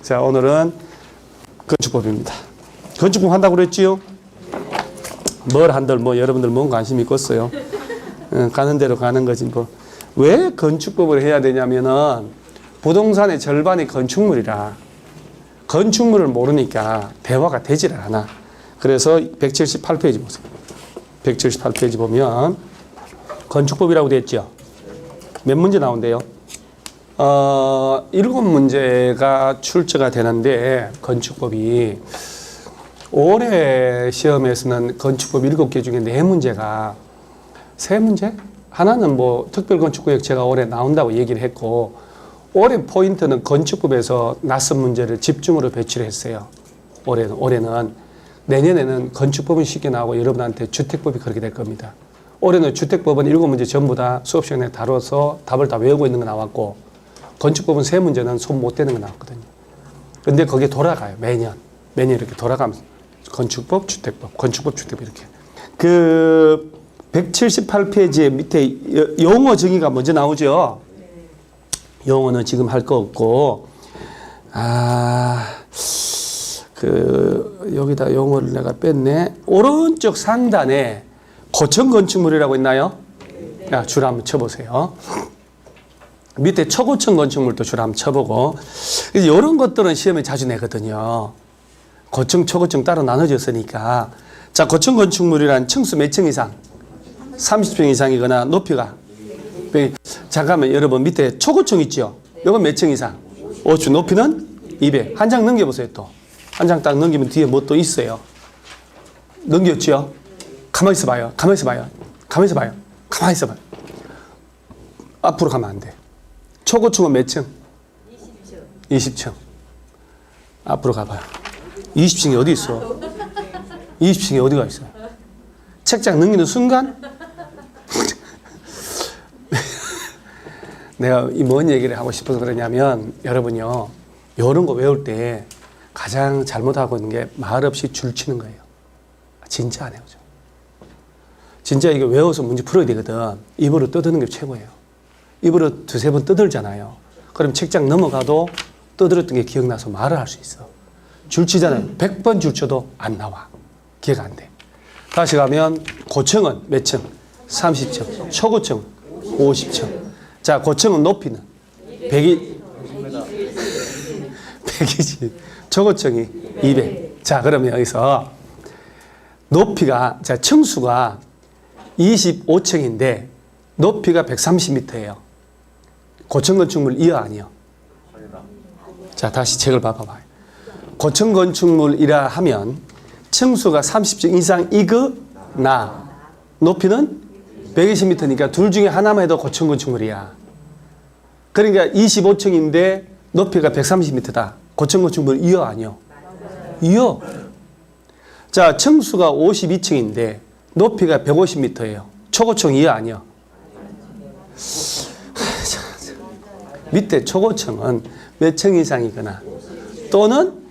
자, 오늘은 건축법입니다. 건축법 한다고 그랬지요? 뭘 한들 뭐 여러분들 뭔 관심 있겠어요? 가는 대로 가는 거지 뭐. 왜 건축법을 해야 되냐면은 부동산의 절반이 건축물이라 건축물을 모르니까 대화가 되지를 않아. 그래서 178페이지 보세요. 178페이지 보면 건축법이라고 되어 있죠. 몇 문제 나온대요? 7문제가 출제가 되는데 건축법이 올해 시험에서는 건축법 7개 중에 4문제가 3문제? 하나는 뭐 특별건축구역 제가 올해 나온다고 얘기를 했고 올해 포인트는 건축법에서 낯선 문제를 집중으로 배치를 했어요. 올해는 내년에는 건축법은 쉽게 나오고 여러분한테 주택법이 그렇게 될 겁니다. 올해는 주택법은 7문제 전부 다 수업 시간에 다뤄서 답을 다 외우고 있는 거 나왔고 건축법은 3문제는 손 못 대는 거 나왔거든요. 근데 거기에 돌아가요. 매년 이렇게 돌아가면서 건축법, 주택법, 건축법, 주택법 이렇게. 그 178페이지에 밑에 용어 정의가 먼저 나오죠. 용어는 지금 할 거 없고 여기다 용어를 내가 뺐네. 오른쪽 상단에 고층 건축물이라고 있나요? 자, 줄 한번 쳐보세요. 밑에 초고층 건축물도 줄 한번 쳐보고 이런 것들은 시험에 자주 내거든요. 고층, 초고층 따로 나눠졌으니까. 자, 고층 건축물이란 층수 몇 층 이상? 30평 이상이거나 높이가. 잠깐만 여러분 밑에 초고층 있죠? 이건 몇 층 이상? 50. 높이는 200. 한 장 넘겨보세요 또. 한 장 딱 넘기면 뒤에 뭐 또 있어요. 넘겼죠? 가만히 있어봐요. 가만히 있어봐요. 가만히 있어봐요. 가만히 있어봐요. 앞으로 가면 안 돼. 초고층은 몇 층? 20층. 20층. 앞으로 가봐요. 20층이 어디 있어? 20층이 어디가 있어요? 책장 넘기는 순간? 내가 이 뭔 얘기를 하고 싶어서 그러냐면 여러분요. 이런 거 외울 때 가장 잘못하고 있는 게 말 없이 줄 치는 거예요. 진짜 안 해오죠. 진짜 이거 외워서 문제 풀어야 되거든. 입으로 떠드는 게 최고예요. 입으로 두세 번 떠들잖아요. 그럼 책장 넘어가도 떠들었던 게 기억나서 말을 할 수 있어. 줄 치잖아요. 100번 줄 쳐도 안 나와. 기억 안 돼. 다시 가면 고층은 몇 층? 30층. 초고층 50층. 자, 고층은 높이는 100이지. 초고층이 200. 자, 그러면 여기서 높이가, 자, 층수가 25층인데 높이가 130m예요. 고층 건축물 이어 아니요? 자, 다시 책을 봐봐요. 고층 건축물이라 하면 층수가 30층 이상 이거나 높이는 120m니까 둘 중에 하나만 해도 고층 건축물이야. 그러니까 25층인데 높이가 130m다. 고층 건축물 이어 아니요? 이어. 자, 층수가 52층인데 높이가 150m예요. 초고층 이어 아니요? 밑에 초고층은 몇 층 이상이거나 또는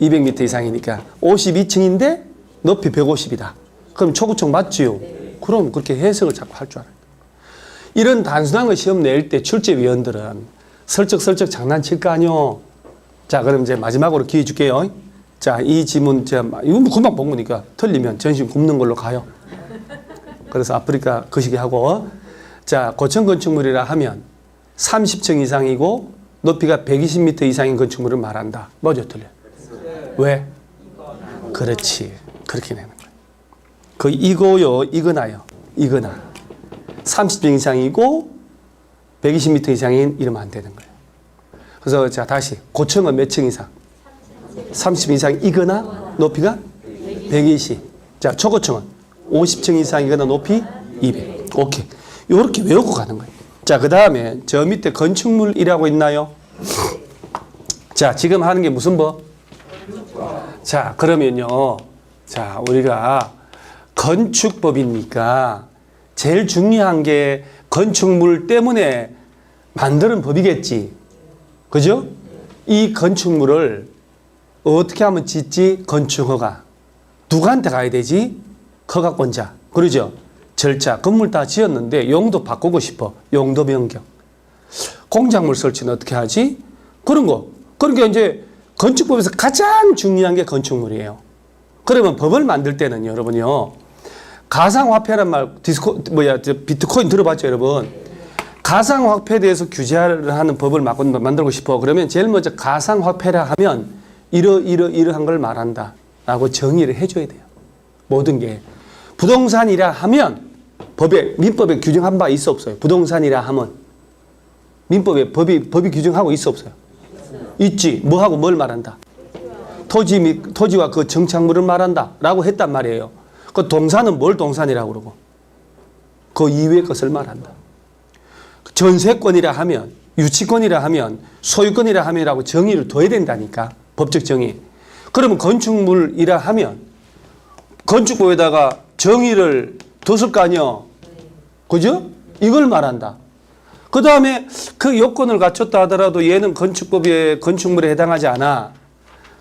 200m 이상이니까 52층인데 높이 150이다. 그럼 초고층 맞지요? 그럼 그렇게 해석을 자꾸 할 줄 알아요. 이런 단순한 거 시험 낼 때 출제위원들은 슬쩍슬쩍 장난칠 거 아니요? 자, 그럼 이제 마지막으로 기회 줄게요. 자, 이 지문, 이건 금방 본 거니까 틀리면 전신 굽는 걸로 가요. 그래서 아프리카 거시기 하고. 자, 고층 건축물이라 하면 30층 이상이고 높이가 120m 이상인 건축물을 말한다. 뭐죠? 틀려. 왜? 그렇지. 그렇게 내는 거예요. 그 이거요, 이거나요. 이거나. 30층 이상이고 120m 이상인 이러면 안 되는 거예요. 그래서 자, 다시 고층은 몇 층 이상? 30 이상 이거나 높이가 120. 자, 초고층은 50층 이상이거나 높이 200. 오케이. 요렇게 외우고 가는 거예요. 자, 그 다음에 저 밑에 건축물이라고 있나요? 자, 지금 하는 게 무슨 법? 자, 그러면요. 자, 우리가 건축법이니까 제일 중요한 게 건축물 때문에 만드는 법이겠지. 그죠? 이 건축물을 어떻게 하면 짓지? 건축허가. 누구한테 가야 되지? 허가권자. 그러죠? 절차. 건물 다 지었는데 용도 바꾸고 싶어. 용도 변경. 공작물 설치는 어떻게 하지? 그런 거. 그러니까 이제 건축법에서 가장 중요한 게 건축물이에요. 그러면 법을 만들 때는 여러분요, 가상화폐란 말, 비트코인 들어봤죠, 여러분? 가상화폐에 대해서 규제를 하는 법을 만들고 싶어. 그러면 제일 먼저 가상화폐라 하면 이러한 걸 말한다 라고 정의를 해줘야 돼요. 모든 게. 부동산이라 하면 민법에 규정한 바 있어 없어요? 부동산이라 하면 민법에 법이 규정하고 있어 없어요? 있지. 뭐하고 뭘 말한다? 토지와 그 정착물을 말한다 라고 했단 말이에요. 그 동산은 뭘 동산이라고 그러고 그 이외의 것을 말한다. 전세권이라 하면, 유치권이라 하면, 소유권이라 하면이라고 정의를 둬야 된다니까. 법적 정의. 그러면 건축물이라 하면 건축법에다가 정의를 뒀을 거 아니요. 그죠? 이걸 말한다. 그 다음에 그 요건을 갖췄다 하더라도 얘는 건축법에 건축물에 해당하지 않아.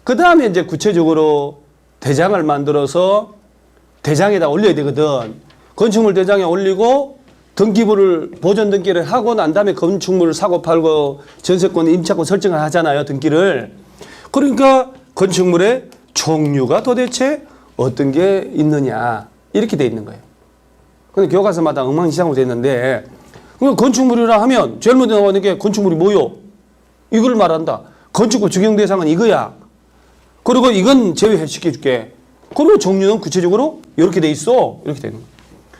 그 다음에 이제 구체적으로 대장을 만들어서 대장에다 올려야 되거든. 건축물 대장에 올리고 보존 등기를 하고 난 다음에 건축물을 사고 팔고 전세권, 임차권 설정을 하잖아요. 등기를. 그러니까 건축물의 종류가 도대체 어떤 게 있느냐 이렇게 돼 있는 거예요. 근데 교과서마다 엉망진창으로 돼 있는데 건축물이라 하면 제일 먼저 나오는 게 건축물이 뭐요? 이걸 말한다. 건축법 적용 대상은 이거야. 그리고 이건 제외시켜줄게. 그리고 종류는 구체적으로 이렇게 돼 있어. 이렇게 되는 거예요.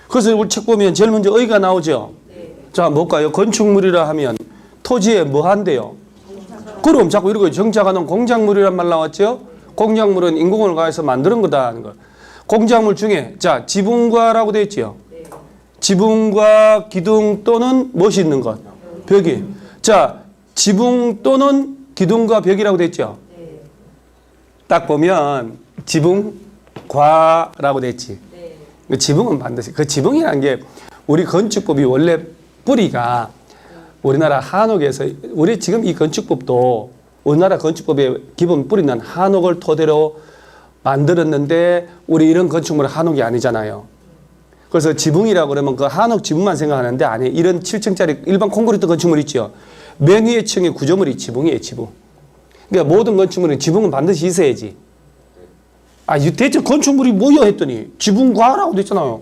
그래서 우리 책 보면 제일 먼저 의가 나오죠. 네. 자, 뭘까요? 건축물이라 하면 토지에 뭐 한대요? 그럼 자꾸 이러고 정착하는 공작물이란 말 나왔죠? 공작물은 인공을 가해서 만드는 거다 하는 거. 공작물 중에 자, 지붕과라고 되어 있지요. 네. 지붕과 기둥 또는 무엇이 있는 것? 벽이. 자, 지붕 또는 기둥과 벽이라고 되어 있죠. 네. 딱 보면 지붕과라고 되어 있지. 네. 지붕은 반드시 그 지붕이라는 게 우리 건축법이 원래 뿌리가 우리나라 한옥에서 우리 지금 이 건축법도 우리나라 건축법의 기본 뿌리는 한옥을 토대로 만들었는데 우리 이런 건축물은 한옥이 아니잖아요. 그래서 지붕이라고 그러면 그 한옥 지붕만 생각하는데 아니 이런 7층짜리 일반 콘크리트 건축물 있죠. 맨 위에 층의 구조물이 지붕이에요. 지붕. 그러니까 모든 건축물은 지붕은 반드시 있어야지. 아, 대체 건축물이 뭐야 했더니 지붕과라고 됐잖아요.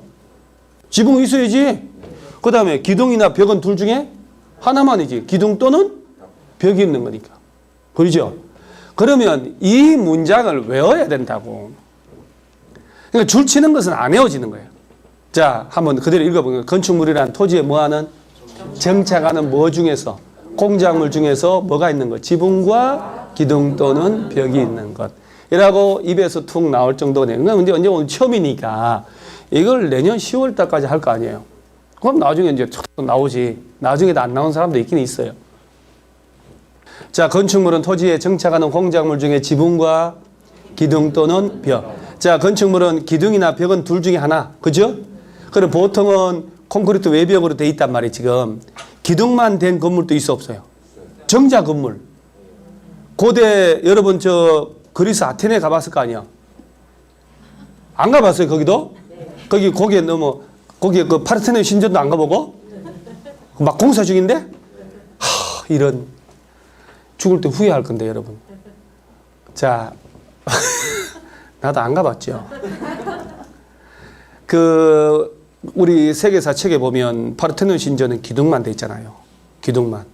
지붕이 있어야지. 그 다음에 기둥이나 벽은 둘 중에 하나만이지. 기둥 또는 벽이 있는 거니까. 그렇죠? 그러면 이 문장을 외워야 된다고. 그러니까 줄 치는 것은 안 외워지는 거예요. 자, 한번 그대로 읽어보면 건축물이란 토지에 뭐하는? 정착하는 뭐 중에서? 공작물 중에서 뭐가 있는 것? 지붕과 기둥 또는 벽이 있는 것. 이라고 입에서 툭 나올 정도네요. 근데 언제 오늘 처음이니까 이걸 내년 10월 달까지 할 거 아니에요. 그럼 나중에 이제 나오지. 나중에도 안 나온 사람도 있긴 있어요. 자, 건축물은 토지에 정착하는 공작물 중에 지붕과 기둥 또는 벽. 자, 건축물은 기둥이나 벽은 둘 중에 하나. 그죠? 그럼 보통은 콘크리트 외벽으로 돼 있단 말이에요, 지금. 기둥만 된 건물도 있어 없어요? 정자 건물. 고대 여러분 그리스 아테네 가봤을 거 아니야? 안 가봤어요, 거기도? 거기에 거기에 그 파르테논 신전도 안 가보고? 막 공사 중인데? 이런. 죽을 때 후회할 건데, 여러분. 자, 나도 안 가봤죠. 우리 세계사 책에 보면 파르테논 신전은 기둥만 돼 있잖아요. 기둥만.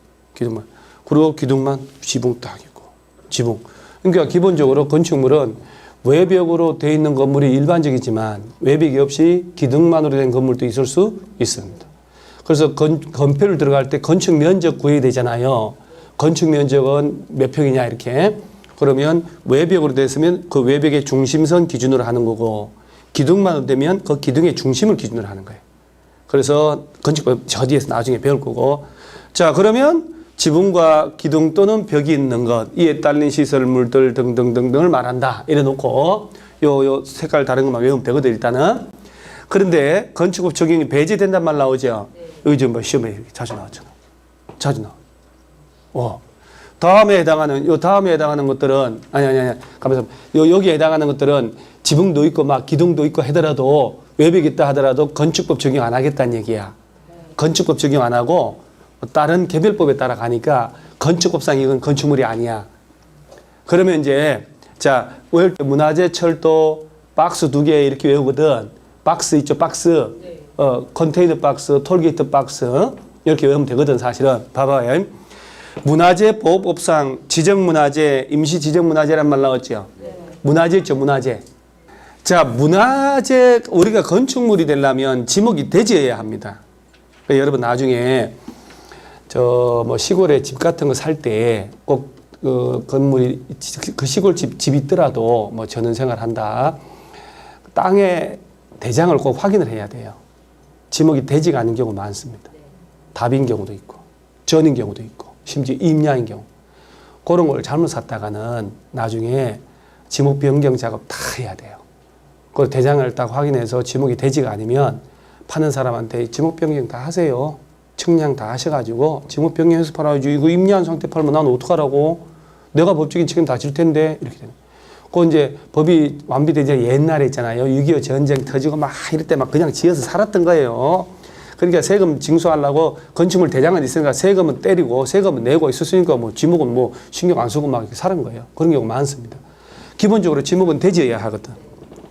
그리고 기둥만 지붕 딱 있고. 지붕. 그러니까 기본적으로 건축물은 외벽으로 되어 있는 건물이 일반적이지만 외벽이 없이 기둥만으로 된 건물도 있을 수 있습니다. 그래서 건폐를 들어갈 때 건축 면적 구해야 되잖아요. 건축 면적은 몇 평이냐 이렇게. 그러면 외벽으로 됐으면 그 외벽의 중심선 기준으로 하는 거고 기둥만으로 되면 그 기둥의 중심을 기준으로 하는 거예요. 그래서 건축법 저 뒤에서 나중에 배울 거고. 자, 그러면 지붕과 기둥 또는 벽이 있는 것, 이에 딸린 시설물들 등등등등을 말한다. 이래 놓고 요 색깔 다른 것만 외우면 되거든 일단은. 그런데 건축법 적용이 배제된단 말 나오죠. 여기 좀 시험에 자주 나왔잖아. 자주 나와. 다음에 해당하는 것들은 아니. 가만있어. 여기에 해당하는 것들은 지붕도 있고 막 기둥도 있고 하더라도 외벽이 있다 하더라도 건축법 적용 안 하겠다는 얘기야. 건축법 적용 안 하고 다른 개별법에 따라 가니까 건축법상 이건 건축물이 아니야. 그러면 이제 자 외울 때 문화재, 철도, 박스 2개 이렇게 외우거든. 박스 있죠, 박스. 컨테이너 박스, 톨게이트 박스 이렇게 외우면 되거든 사실은. 봐봐요. 문화재 보호법상 지정문화재, 임시지정문화재란 말 나왔죠. 문화재 있죠, 문화재. 자, 문화재 우리가 건축물이 되려면 지목이 대지해야 합니다. 그러니까 여러분 나중에 저 뭐 시골에 집 같은 거 살 때 꼭 그 건물이 그 시골 집 있더라도 뭐 전원생활 한다. 땅의 대장을 꼭 확인을 해야 돼요. 지목이 되지가 않은 경우 많습니다. 답인 경우도 있고 전인 경우도 있고 심지어 임야인 경우 그런 걸 잘못 샀다가는 나중에 지목 변경 작업 다 해야 돼요. 그 대장을 딱 확인해서 지목이 되지가 않으면 파는 사람한테 지목 변경 다 하세요. 측량 다 하셔가지고 지목 변경해서 팔아야지. 이거 임야한 상태 팔면 난 어떡하라고? 내가 법적인 책임 다 질 텐데 이렇게 되는. 그 이제 법이 완비되지 옛날에 있잖아요. 6.25 전쟁 터지고 막 이럴 때 막 그냥 지어서 살았던 거예요. 그러니까 세금 징수하려고 건축물 대장은 있으니까 세금은 때리고 세금은 내고 있었으니까 뭐 지목은 뭐 신경 안 쓰고 막 이렇게 사는 거예요. 그런 경우 많습니다. 기본적으로 지목은 대지해야 하거든.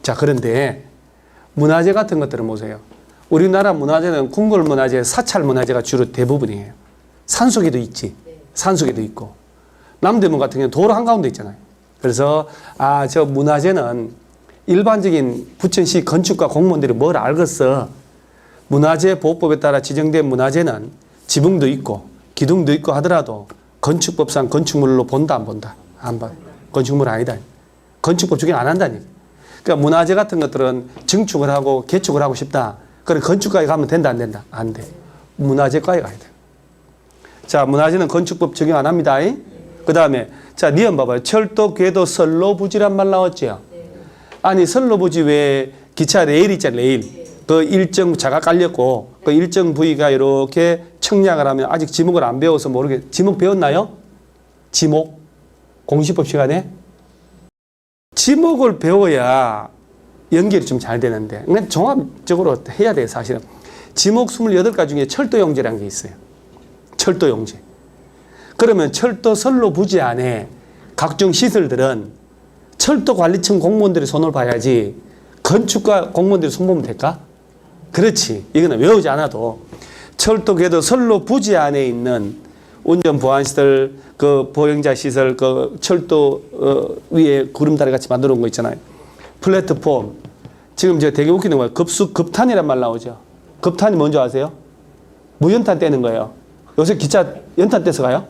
자, 그런데 문화재 같은 것들은 보세요. 우리나라 문화재는 궁궐 문화재, 사찰 문화재가 주로 대부분이에요. 산속에도 있지. 산속에도 있고. 남대문 같은 경우는 도로 한가운데 있잖아요. 그래서 저 문화재는 일반적인 부천시 건축가 공무원들이 뭘 알겠어. 문화재 보호법에 따라 지정된 문화재는 지붕도 있고 기둥도 있고 하더라도 건축법상 건축물로 본다 안 본다? 안 봐. 건축물 아니다. 건축법 적용 안 한다니. 그러니까 문화재 같은 것들은 증축을 하고 개축을 하고 싶다. 그럼 건축가에 가면 된다 안 된다? 안 돼. 문화재과에 가야 돼. 자, 문화재는 건축법 적용 안 합니다. 그 다음에 자, 니은 봐봐요. 철도, 궤도, 선로, 부지란 말 나왔죠. 아니 선로부지 왜 기차 레일 있잖아요. 레일. 그 일정 자가 깔렸고 그 일정 부위가 이렇게 청량을 하면 아직 지목을 안 배워서 모르게. 지목 배웠나요? 지목? 공시법 시간에? 지목을 배워야 연결이 좀 잘 되는데 그냥 종합적으로 해야 돼요. 사실은. 지목 28가지 중에 철도용지라는 게 있어요. 철도용지. 그러면 철도 선로 부지 안에 각종 시설들은 철도관리청 공무원들이 손을 봐야지 건축가 공무원들이 손보면 될까? 그렇지. 이거는 외우지 않아도 철도 궤도 선로 부지 안에 있는 운전 보안시설, 그 보행자 시설, 그 철도 위에 구름다리 같이 만들어 놓은 거 있잖아요. 플랫폼. 지금 제가 되게 웃기는 거예요. 급탄이란 말 나오죠. 급탄이 뭔지 아세요? 무연탄 떼는 거예요. 요새 기차 연탄 떼서 가요?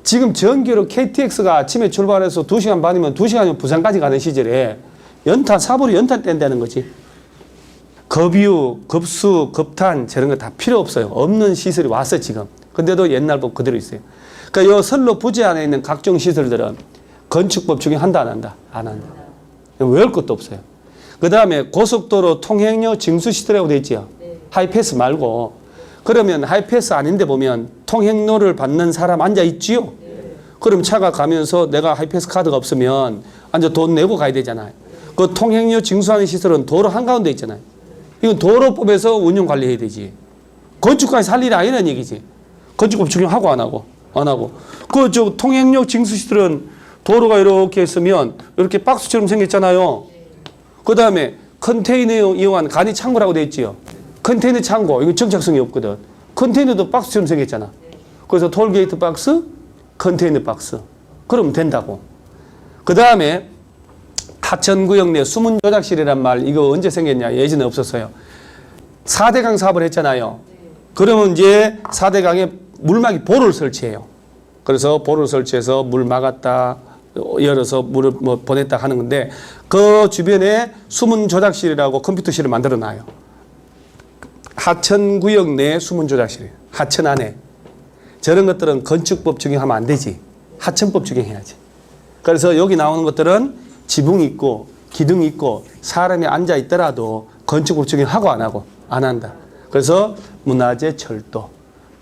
지금 전기로 KTX가 아침에 출발해서 2시간 반이면 2시간이면 부산까지 가는 시절에 연탄, 삽으로 연탄 뗀다는 거지. 급유, 급수, 급탄 저런 거 다 필요 없어요. 없는 시설이 왔어 지금. 근데도 옛날 법 그대로 있어요. 그러니까 이 선로 부지 안에 있는 각종 시설들은 건축법 적용한다 안 한다? 안 한다. 외울 것도 없어요. 그 다음에 고속도로 통행료 징수시설이라고 돼 있죠. 하이패스 말고. 그러면 하이패스 아닌데 보면 통행료를 받는 사람 앉아 있지요. 그럼 차가 가면서 내가 하이패스 카드가 없으면 앉아 돈 내고 가야 되잖아요. 그 통행료 징수하는 시설은 도로 한가운데 있잖아요. 이건 도로법에서 운영 관리해야 되지. 건축가에서 할 일이 아니라는 얘기지. 건축법 적용하고 안 하고. 안 하고. 그 통행료 징수 시설은 도로가 이렇게 있으면 이렇게 박스처럼 생겼잖아요. 그 다음에 컨테이너 이용한 간이 창고라고 돼 있지요. 컨테이너 창고, 이거 정착성이 없거든. 컨테이너도 박스처럼 생겼잖아. 그래서 톨게이트 박스, 컨테이너 박스. 그러면 된다고. 그 다음에 하천구역 내 수문 조작실이란 말, 이거 언제 생겼냐? 예전에 없었어요. 4대강 사업을 했잖아요. 그러면 이제 4대강에 물막이 보를 설치해요. 그래서 보를 설치해서 물 막았다, 열어서 물을 뭐 보냈다 하는 건데 그 주변에 수문 조작실이라고 컴퓨터실을 만들어 놔요. 하천구역 내 수문 조작실이에요. 하천 안에. 저런 것들은 건축법 적용하면 안 되지. 하천법 적용해야지. 그래서 여기 나오는 것들은 지붕이 있고 기둥이 있고 사람이 앉아 있더라도 건축법 적용하고 안 하고 안 한다. 그래서 문화재 철도,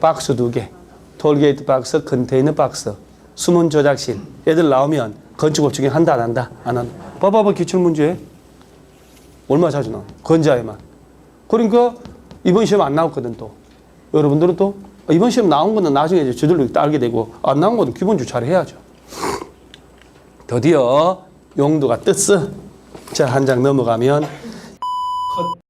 박스 2개, 톨게이트 박스, 컨테이너 박스, 수문 조작실 애들 나오면 건축법 적용한다 안 한다? 안 한다. 봐봐봐 기출문제. 얼마 자주 나와? 건자에만. 그러니까 이번 시험 안 나왔거든 또. 여러분들은 또 이번 시험 나온 거는 나중에 이제 저절로 알게 되고 안 나온 거는 기본적으로 잘 해야죠. 드디어 용도가 떴어. 자, 한 장 넘어가면